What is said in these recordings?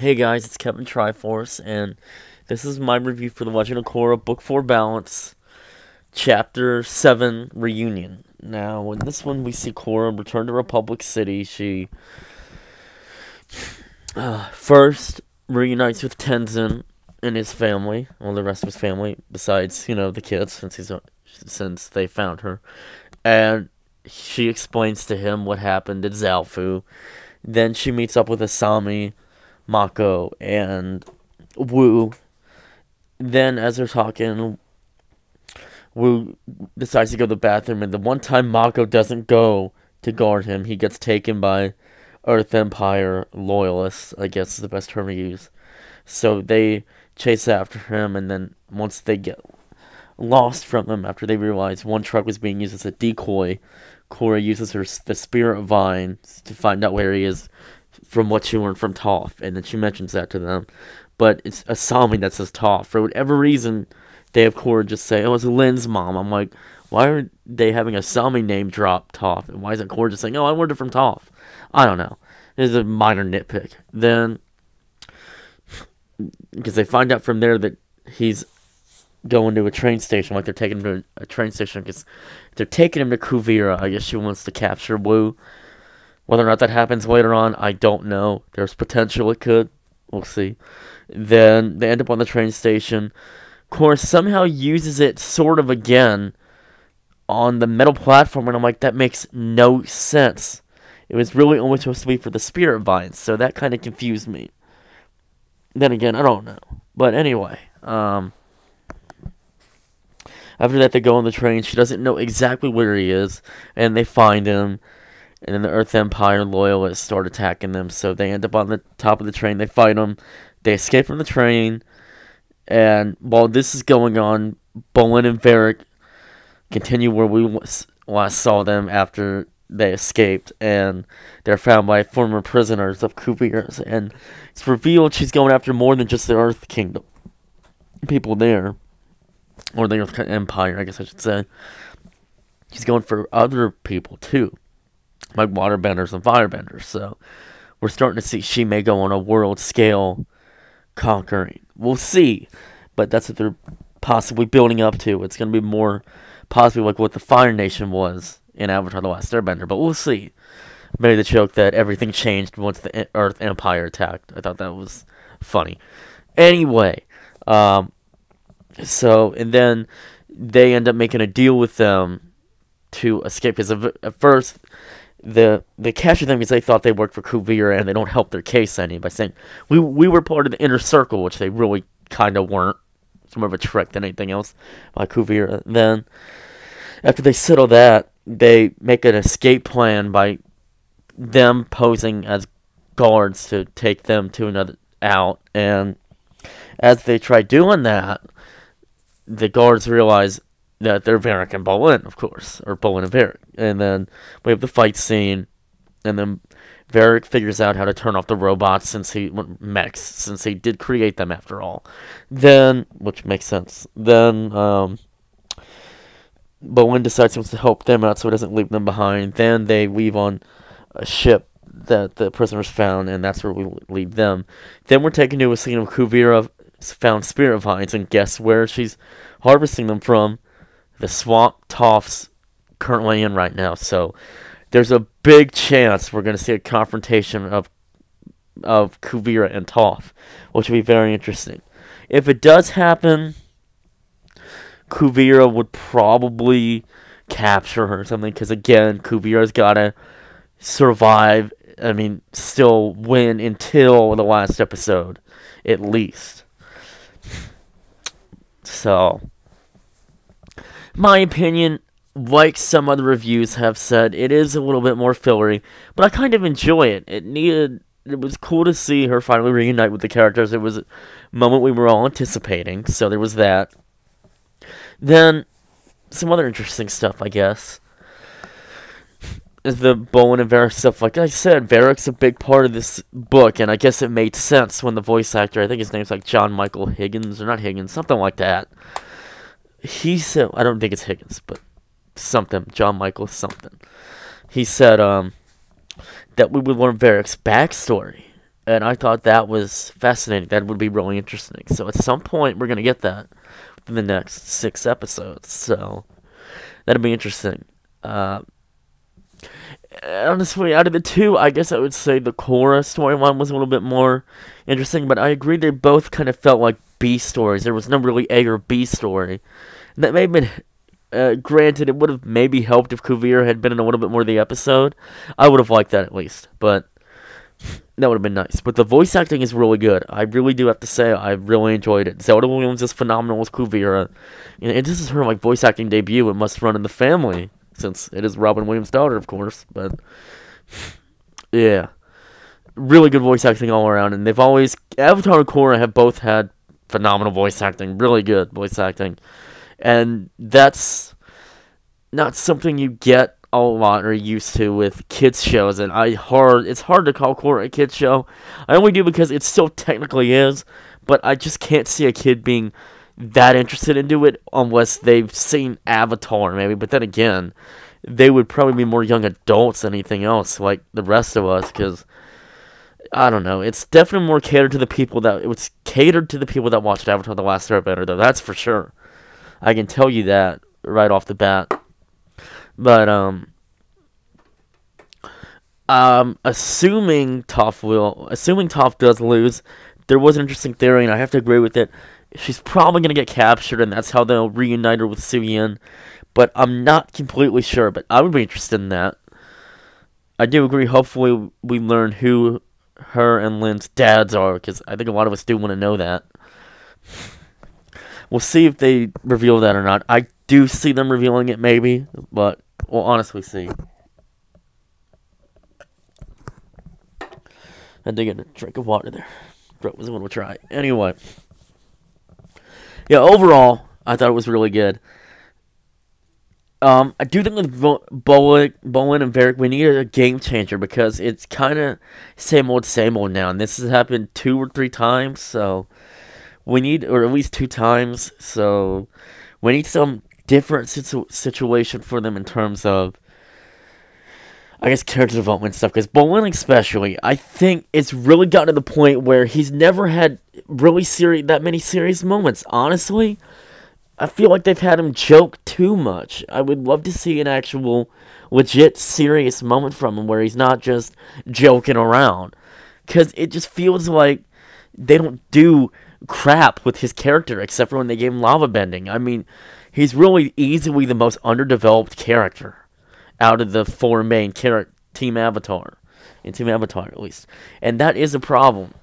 Hey guys, it's Kevin Triforce, and this is my review for The Legend of Korra, Book 4 Balance, Chapter 7 Reunion. Now, in this one, we see Korra return to Republic City. She first reunites with Tenzin and his family, well, the rest of his family, besides, the kids, since they found her. And she explains to him what happened at Zaofu. Then she meets up with Asami, Mako, and Wu. Then, as they're talking, Wu decides to go to the bathroom, and the one time Mako doesn't go to guard him, he gets taken by Earth Empire loyalists, I guess is the best term to use. So they chase after him, and then once they get lost from them, after they realize one truck was being used as a decoy, Korra uses the spirit vine to find out where he is from what she learned from Toph, and then she mentions that to them. But it's Asami that says Toph. For whatever reason, they have Korra just say, "Oh, it's Lynn's mom." I'm like, why are they having Asami name drop Toph? And why isn't Korra just saying, "Oh, I learned it from Toph"? I don't know. It's a minor nitpick. Then, because they find out from there that he's going to a train station, like they're taking him to a train station, because they're taking him to Kuvira. I guess she wants to capture Wu. Whether or not that happens later on, I don't know. There's potential it could. We'll see. Then they end up on the train station. Korra somehow uses it sort of again on the metal platform, and I'm like, that makes no sense. It was really only supposed to be for the spirit vines, so that kind of confused me. Then again, I don't know. But anyway, after that they go on the train. She doesn't know exactly where he is, and they find him. And then the Earth Empire loyalists start attacking them, so they end up on the top of the train. They fight them. They escape from the train. And while this is going on, Bolin and Varrick continue where we last saw them after they escaped. And they're found by former prisoners of Kuvira. And it's revealed she's going after more than just the Earth Kingdom. People there. Or the Earth Empire, I guess I should say. She's going for other people, too. Like waterbenders and firebenders, so we're starting to see she may go on a world scale conquering. We'll see, but that's what they're possibly building up to. It's going to be more possibly like what the Fire Nation was in Avatar: The Last Airbender, but we'll see. Made the joke that everything changed once the Earth Empire attacked. I thought that was funny. Anyway, so and then they end up making a deal with them to escape, because at first they capture them because they thought they worked for Kuvira, and they don't help their case any by saying we were part of the inner circle, which they really kind of weren't. It's more of a trick than anything else by Kuvira. Then after they settle that, they make an escape plan by them posing as guards to take them to another out. And as they try doing that, the guards realize that they're Varrick and Bolin, of course, or Bolin and Varrick. And then we have the fight scene, and then Varrick figures out how to turn off the robots since he did create them after all. Then, which makes sense. Then Bolin decides he wants to help them out so he doesn't leave them behind. Then they leave on a ship that the prisoners found, and that's where we leave them. Then we're taken to a scene of Kuvira found spirit vines, and guess where she's harvesting them from? The swamp Toph's currently in right now. So there's a big chance we're going to see a confrontation of Kuvira and Toph, which will be very interesting. If it does happen, Kuvira would probably capture her or something, because again, Kuvira's got to survive, still win until the last episode, at least. So my opinion, like some other reviews have said, it is a little bit more fillery, but I kind of enjoy it. It was cool to see her finally reunite with the characters. It was a moment we were all anticipating, so there was that. Then, some other interesting stuff, I guess, is the Bolin and Varrick stuff. Like I said, Varrick's a big part of this book, and I guess it made sense when the voice actor, I think his name's like John Michael Higgins, or not Higgins, something like that. He said, I don't think it's Higgins, but something, John Michael something. He said that we would learn Varrick's backstory And I thought that was fascinating. That would be really interesting. So at some point, we're going to get that in the next 6 episodes. So that'd be interesting. Honestly, out of the two, I guess I would say the Korra storyline was a little bit more interesting, but I agree they both kind of felt like B stories. There was no really A or B story. And that may have been, granted, it would have maybe helped if Kuvira had been in a little bit more of the episode. I would have liked that at least, but that would have been nice. But the voice acting is really good. I really do have to say, I really enjoyed it. Zelda Williams is phenomenal as Kuvira. And this is her like voice acting debut. It must run in the family, since it is Robin Williams' daughter, of course. But yeah, really good voice acting all around. And they've always, Avatar and Korra have both had phenomenal voice acting, really good voice acting. And that's not something you get a lot or used to with kids shows, and it's hard to call Korra a kids show. I only do because it still technically is, but I just can't see a kid being that interested into it unless they've seen Avatar, maybe. But then again, they would probably be more young adults than anything else, like the rest of us, because I don't know. It's definitely more catered to the people that watched Avatar: The Last Airbender, though. That's for sure. I can tell you that right off the bat. But assuming Toph does lose, there was an interesting theory, and I have to agree with it. She's probably gonna get captured, and that's how they'll reunite her with Suyin. But I'm not completely sure. But I would be interested in that. I do agree. Hopefully, we learn who her and Lynn's dads are, because I think a lot of us do want to know that. We'll see if they reveal that or not. I do see them revealing it, maybe, but we'll honestly see. I did get a drink of water there. Throat was a little dry. Anyway. Yeah, overall, I thought it was really good. I do think with Bolin and Varrick, we need a game changer, because it's kind of same old now. And this has happened 2 or 3 times, so we need, or at least 2 times, so we need some different situation for them in terms of, I guess, character development stuff. Because Bolin especially, I think it's really gotten to the point where he's never had really that many serious moments. Honestly, I feel like they've had him joke too much. I would love to see an actual, legit, serious moment from him where he's not just joking around. Because it just feels like they don't do crap with his character except for when they gave him lava bending. I mean, he's really easily the most underdeveloped character out of the 4 main Team Avatar, at least. And that is a problem.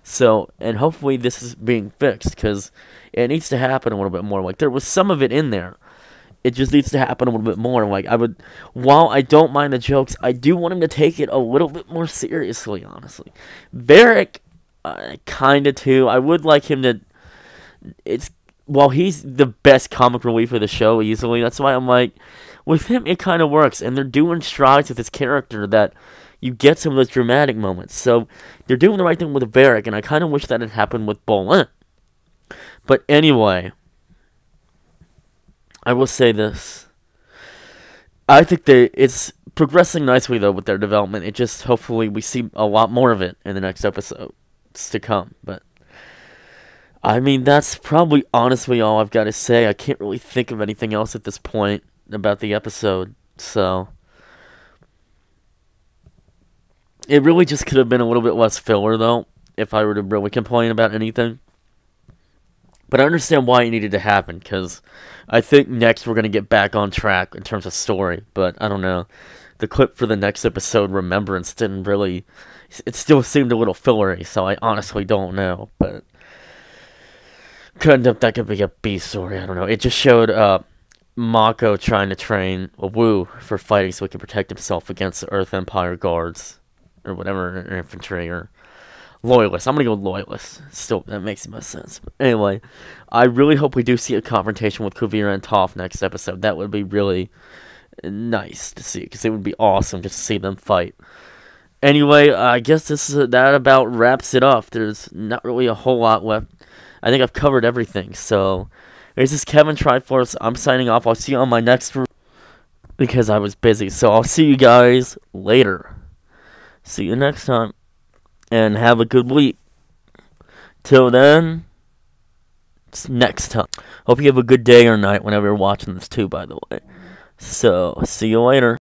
So, and hopefully this is being fixed, because it needs to happen a little bit more. Like, there was some of it in there. It just needs to happen a little bit more. Like, while I don't mind the jokes, I do want him to take it a little bit more seriously, honestly. Varrick, kind of too. I would like him to, while he's the best comic relief of the show, easily, that's why I'm like, with him, it kind of works. And they're doing strides with his character that you get some of those dramatic moments. So, they're doing the right thing with Varrick, and I kind of wish that had happened with Bolin. But anyway, I will say this. I think it's progressing nicely, though, with their development. It just, hopefully, we see a lot more of it in the next episodes to come. But, I mean, that's probably honestly all I've got to say. I can't really think of anything else at this point about the episode. So, it really just could have been a little bit less filler, though, if I were to really complain about anything. But I understand why it needed to happen, because I think next we're going to get back on track in terms of story. But I don't know. The clip for the next episode, Remembrance, didn't really... It still seemed a little fillery, so I honestly don't know. But that could be a B story, I don't know. It just showed Mako trying to train Wu for fighting so he can protect himself against the Earth Empire guards. Or whatever, or infantry, or loyalists. I'm gonna go with loyalists. Still, that makes the most sense. But anyway, I really hope we do see a confrontation with Kuvira and Toph next episode. That would be really nice to see, because it would be awesome just to see them fight. Anyway, I guess that about wraps it up. There's not really a whole lot left. I think I've covered everything. So, this is Kevin Triforce. I'm signing off. I'll see you on my next because I was busy. So, I'll see you guys later. See you next time. and have a good week. Till then, it's next time. Hope you have a good day or night whenever you're watching this too, by the way. So, see you later.